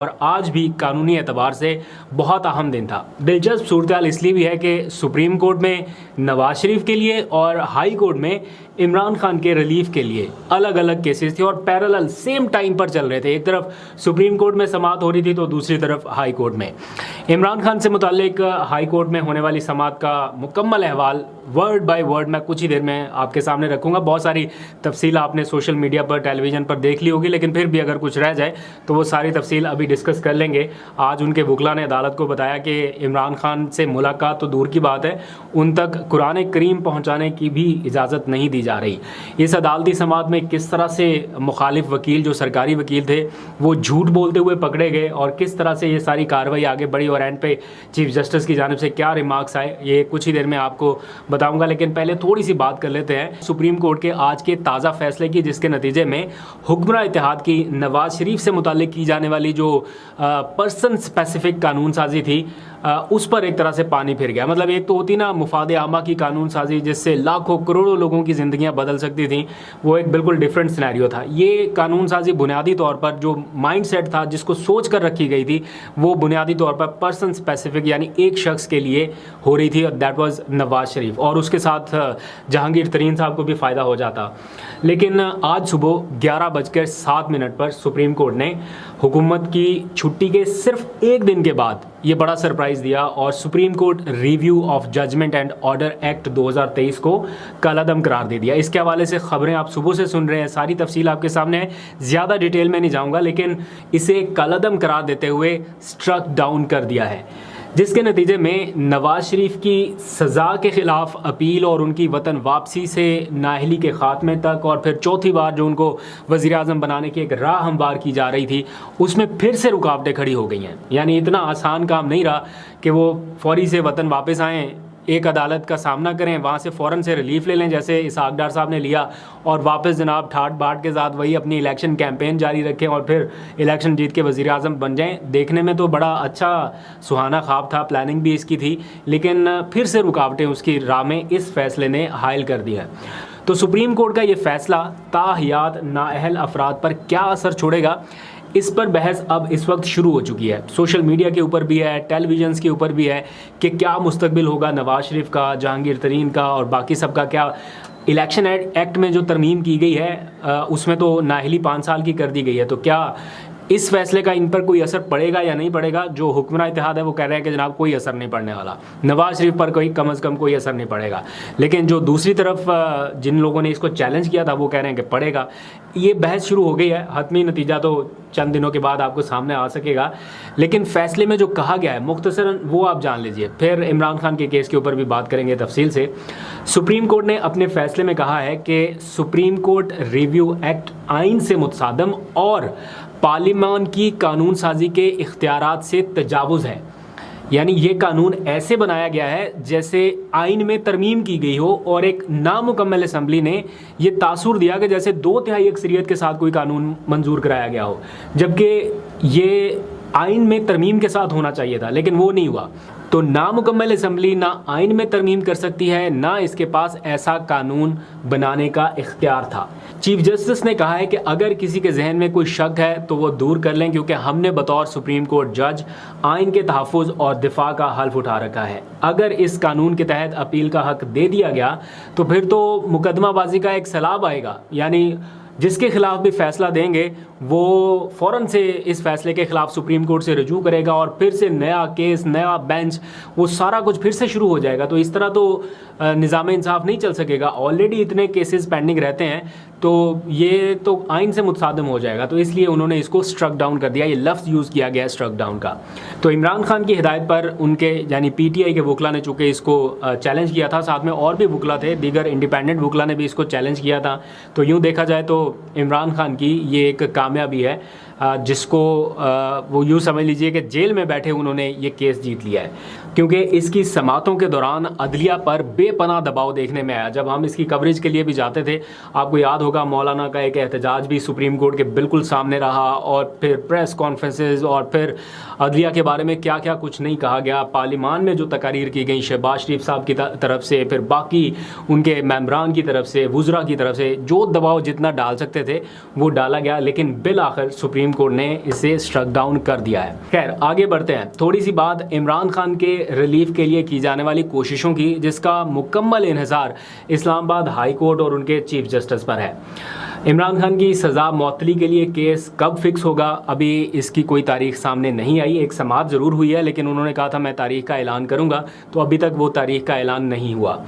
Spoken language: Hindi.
और आज भी कानूनी एतबार से बहुत अहम दिन था। दिलचस्प सूरत इसलिए भी है कि सुप्रीम कोर्ट में नवाज शरीफ के लिए और हाई कोर्ट में इमरान खान के रिलीफ के लिए अलग अलग केसेस थे और पैरेलल सेम टाइम पर चल रहे थे। एक तरफ सुप्रीम कोर्ट में समाअत हो रही थी तो दूसरी तरफ हाई कोर्ट में। इमरान खान से मुताल्लिक हाई कोर्ट में होने वाली समाअत का मुकम्मल अहवाल वर्ड बाय वर्ड मैं कुछ ही देर में आपके सामने रखूंगा। बहुत सारी तफसील आपने सोशल मीडिया पर, टेलीविज़न पर देख ली होगी, लेकिन फिर भी अगर कुछ रह जाए तो वो सारी तफसील अभी डिस्कस कर लेंगे। आज उनके वकला ने अदालत को बताया कि इमरान खान से मुलाकात तो दूर की बात है, उन तक कुरान करीम पहुँचाने की भी इजाज़त नहीं दी जा रही। इस अदालती समाअत में किस तरह से मुखालिफ वकील, जो सरकारी वकील थे, वो झूठ बोलते हुए पकड़े गए और किस तरह से ये सारी कार्रवाई आगे बढ़ी और एंड पे चीफ जस्टिस की जानिब से क्या रिमार्क्स आए, ये कुछ ही देर में आपको बताऊंगा। लेकिन पहले थोड़ी सी बात कर लेते हैं सुप्रीम कोर्ट के आज के ताज़ा फैसले की, जिसके नतीजे में हुक्मरान इत्तेहाद की नवाज शरीफ से मुताल्लिक की जाने वाली जो पर्सन स्पेसिफिक कानून साजी थी उस पर एक तरह से पानी फिर गया। मतलब एक तो होती ना मुफाद आमा की कानून साजी जिससे लाखों करोड़ों लोगों की ज़िंदगियां बदल सकती थी, वो एक बिल्कुल डिफरेंट सिनेरियो था। ये कानून साजी बुनियादी तौर पर जो माइंड सेट था, जिसको सोच कर रखी गई थी, वो बुनियादी तौर पर पर्सन स्पेसिफिक यानी एक शख्स के लिए हो रही थी और दैट वाज नवाज शरीफ, और उसके साथ जहांगीर तरीन साहब को भी फ़ायदा हो जाता। लेकिन आज सुबह 11:07 पर सुप्रीम कोर्ट ने हुकूमत की छुट्टी के सिर्फ एक दिन के बाद ये बड़ा सरप्राइज़ दिया और supreme court review of judgement and order act 2023 को कलअदम करार दे दिया। इसके हवाले से खबरें आप सुबह से सुन रहे हैं, सारी तफसील आपके सामने है, ज़्यादा डिटेल में नहीं जाऊंगा, लेकिन इसे कलअदम करार देते हुए स्ट्रक डाउन कर दिया है, जिसके नतीजे में नवाज शरीफ की सज़ा के ख़िलाफ़ अपील और उनकी वतन वापसी से नाअहली के ख़ात्मे तक और फिर चौथी बार जो उनको वज़ीर आज़म बनाने की एक राह हमवार की जा रही थी, उसमें फिर से रुकावटें खड़ी हो गई हैं। यानी इतना आसान काम नहीं रहा कि वो फ़ौरी से वतन वापस आएँ, एक अदालत का सामना करें, वहाँ से फ़ौरन से रिलीफ ले लें जैसे इसहाक डार साहब ने लिया, और वापस जनाब ठाट बाट के साथ वही अपनी इलेक्शन कैंपेन जारी रखें और फिर इलेक्शन जीत के वज़ीर आज़म बन जाएं। देखने में तो बड़ा अच्छा सुहाना ख्वाब था, प्लानिंग भी इसकी थी, लेकिन फिर से रुकावटें उसकी राह में इस फैसले ने हायल कर दी है। तो सुप्रीम कोर्ट का ये फ़ैसला ताहयात नाअहल अफराद पर क्या असर छोड़ेगा, इस पर बहस अब इस वक्त शुरू हो चुकी है। सोशल मीडिया के ऊपर भी है, टेलीविजन्स के ऊपर भी है कि क्या मुस्तकबिल होगा नवाज शरीफ का, जहांगीर तरीन का और बाकी सब का। क्या इलेक्शन एक्ट में जो तरमीम की गई है उसमें तो नाअहली 5 साल की कर दी गई है, तो क्या इस फैसले का इन पर कोई असर पड़ेगा या नहीं पड़ेगा? जो हुक्मरान इत्तेहाद है वो कह रहे हैं कि जनाब कोई असर नहीं पड़ने वाला, नवाज शरीफ पर कोई कम अज़ कम कोई असर नहीं पड़ेगा। लेकिन जो दूसरी तरफ जिन लोगों ने इसको चैलेंज किया था वो कह रहे हैं कि पड़ेगा। ये बहस शुरू हो गई है, हतमी नतीजा तो चंद दिनों के बाद आपको सामने आ सकेगा। लेकिन फ़ैसले में जो कहा गया है मुख्तसरन वो आप जान लीजिए, फिर इमरान खान के केस के ऊपर भी बात करेंगे तफसील से। सुप्रीम कोर्ट ने अपने फ़ैसले में कहा है कि सुप्रीम कोर्ट रिव्यू एक्ट आइन से मुतसादम और पार्लिमान की कानून साजी के इख्तियारात से तजावुज़ है। यानी ये कानून ऐसे बनाया गया है जैसे आइन में तरमीम की गई हो और एक नामुकम्मल असम्बली ने ये तासुर दिया कि जैसे 2/3 अक्सरियत के साथ कोई कानून मंजूर कराया गया हो, जबकि ये आइन में तरमीम के साथ होना चाहिए था, लेकिन वो नहीं हुआ। तो नामुकम्मल असम्बली ना आइन में तरमीम कर सकती है, ना इसके पास ऐसा कानून बनाने का इख्तियार था। चीफ जस्टिस ने कहा है कि अगर किसी के जहन में कोई शक है तो वो दूर कर लें, क्योंकि हमने बतौर सुप्रीम कोर्ट जज आइन के तहफ़्फ़ुज़ और दिफा का हल्फ उठा रखा है। अगर इस कानून के तहत अपील का हक दे दिया गया तो फिर तो मुकदमाबाजी का एक सैलाब आएगा, यानी जिसके खिलाफ भी फैसला देंगे वो फ़ौरन से इस फैसले के ख़िलाफ़ सुप्रीम कोर्ट से रजू करेगा और फिर से नया केस, नया बेंच, वो सारा कुछ फिर से शुरू हो जाएगा। तो इस तरह तो निज़ाम इंसाफ नहीं चल सकेगा। ऑलरेडी इतने केसेस पेंडिंग रहते हैं, तो ये तो आइन से मुतसादम हो जाएगा। तो इसलिए उन्होंने इसको स्ट्रक डाउन कर दिया। ये लफ्ज़ यूज़ किया गया है स्ट्रक डाउन का। तो इमरान खान की हिदायत पर उनके यानी PTI के वकला ने चूँकि इसको चैलेंज किया था, साथ में और भी वकला थे, दीगर इंडिपेंडेंट वकला ने भी इसको चैलेंज किया था। तो यूँ देखा जाए तो इमरान खान की ये एक कामयाबी है, जिसको वो यूँ समझ लीजिए कि जेल में बैठे उन्होंने ये केस जीत लिया है, क्योंकि इसकी समातों के दौरान अदलिया पर बेपनाह दबाव देखने में आया। जब हम इसकी कवरेज के लिए भी जाते थे, आपको याद होगा मौलाना का एक एहतजाज भी सुप्रीम कोर्ट के बिल्कुल सामने रहा, और फिर प्रेस कॉन्फ्रेंसेस, और फिर अदलिया के बारे में क्या क्या कुछ नहीं कहा गया। पार्लिमान में जो तकारीर की गई शहबाज शरीफ साहब की तरफ से, फिर बाकी उनके मेम्बरान की तरफ से, वुज़रा की तरफ से, जो दबाव जितना डाल सकते थे वो डाला गया। लेकिन बिल आखिर सुप्रीम सुप्रीम कोर्ट ने इसे स्ट्रक डाउन कर दिया है। खैर आगे बढ़ते हैं, थोड़ी सी बात इमरान खान के रिलीफ के लिए की जाने वाली कोशिशों की, जिसका मुकम्मल इन्हिसार इस्लामाबाद हाई कोर्ट और उनके चीफ जस्टिस पर है। इमरान खान की सज़ा मौतली के लिए केस कब फिक्स होगा, अभी इसकी कोई तारीख सामने नहीं आई। एक समाअत ज़रूर हुई है, लेकिन उन्होंने कहा था मैं तारीख का ऐलान करूंगा, तो अभी तक वो तारीख का ऐलान नहीं हुआ।